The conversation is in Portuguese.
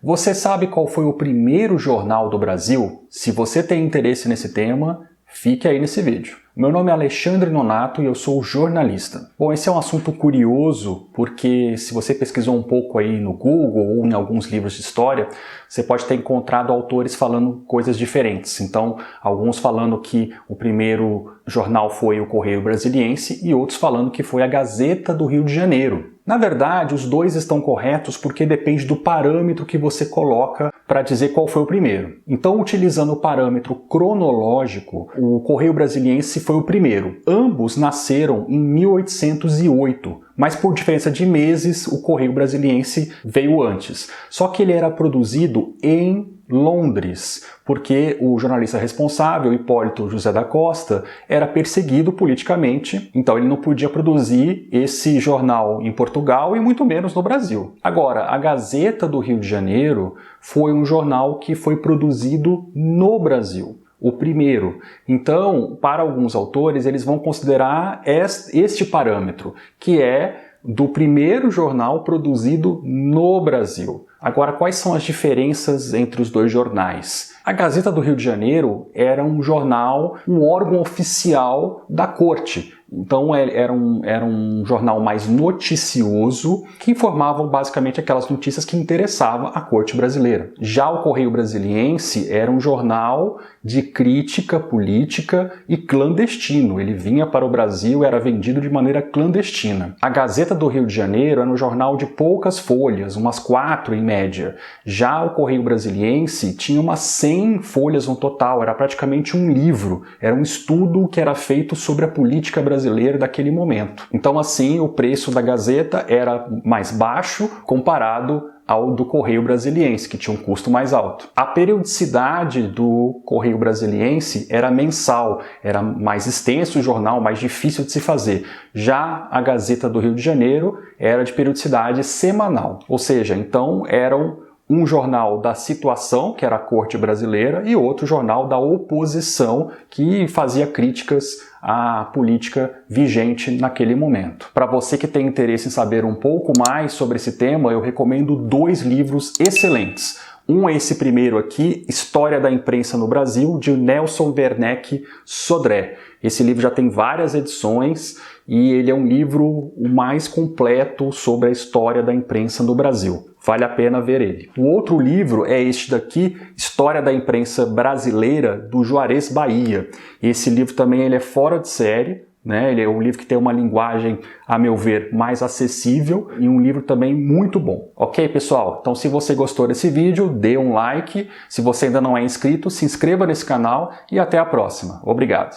Você sabe qual foi o primeiro jornal do Brasil? Se você tem interesse nesse tema, fique aí nesse vídeo. Meu nome é Alexandre Nonato e eu sou jornalista. Bom, esse é um assunto curioso porque se você pesquisou um pouco aí no Google ou em alguns livros de história, você pode ter encontrado autores falando coisas diferentes. Então, alguns falando que o primeiro jornal foi o Correio Brasiliense e outros falando que foi a Gazeta do Rio de Janeiro. Na verdade, os dois estão corretos porque depende do parâmetro que você coloca para dizer qual foi o primeiro. Então, utilizando o parâmetro cronológico, o Correio Brasiliense foi o primeiro. Ambos nasceram em 1808, mas por diferença de meses, o Correio Brasiliense veio antes. Só que ele era produzido em Londres, porque o jornalista responsável, Hipólito José da Costa, era perseguido politicamente, então ele não podia produzir esse jornal em Portugal e muito menos no Brasil. Agora, a Gazeta do Rio de Janeiro foi um jornal que foi produzido no Brasil. O primeiro. Então, para alguns autores, eles vão considerar este parâmetro, que é do primeiro jornal produzido no Brasil. Agora, quais são as diferenças entre os dois jornais? A Gazeta do Rio de Janeiro era um jornal, um órgão oficial da corte. Então era um jornal mais noticioso que informava basicamente aquelas notícias que interessavam à corte brasileira. Já o Correio Brasiliense era um jornal de crítica política e clandestino. Ele vinha para o Brasil e era vendido de maneira clandestina. A Gazeta do Rio de Janeiro era um jornal de poucas folhas, umas 4 em média. Já o Correio Brasiliense tinha umas 100 folhas no total, era praticamente um livro. Era um estudo que era feito sobre a política brasileira daquele momento. Então, assim, o preço da Gazeta era mais baixo comparado ao do Correio Brasiliense, que tinha um custo mais alto. A periodicidade do Correio Brasiliense era mensal, era mais extenso o jornal, mais difícil de se fazer. Já a Gazeta do Rio de Janeiro era de periodicidade semanal, ou seja, então eram um jornal da situação, que era a corte brasileira, e outro jornal da oposição, que fazia críticas à política vigente naquele momento. Para você que tem interesse em saber um pouco mais sobre esse tema, eu recomendo 2 livros excelentes. Um é esse primeiro aqui, História da Imprensa no Brasil, de Nelson Werneck Sodré. Esse livro já tem várias edições e ele é um livro o mais completo sobre a história da imprensa no Brasil. Vale a pena ver ele. O outro livro é este daqui, História da Imprensa Brasileira, do Juarez Bahia. Esse livro também ele é fora de série, né? Ele é um livro que tem uma linguagem, a meu ver, mais acessível e um livro também muito bom. Ok, pessoal? Então, se você gostou desse vídeo, dê um like. Se você ainda não é inscrito, se inscreva nesse canal e até a próxima. Obrigado!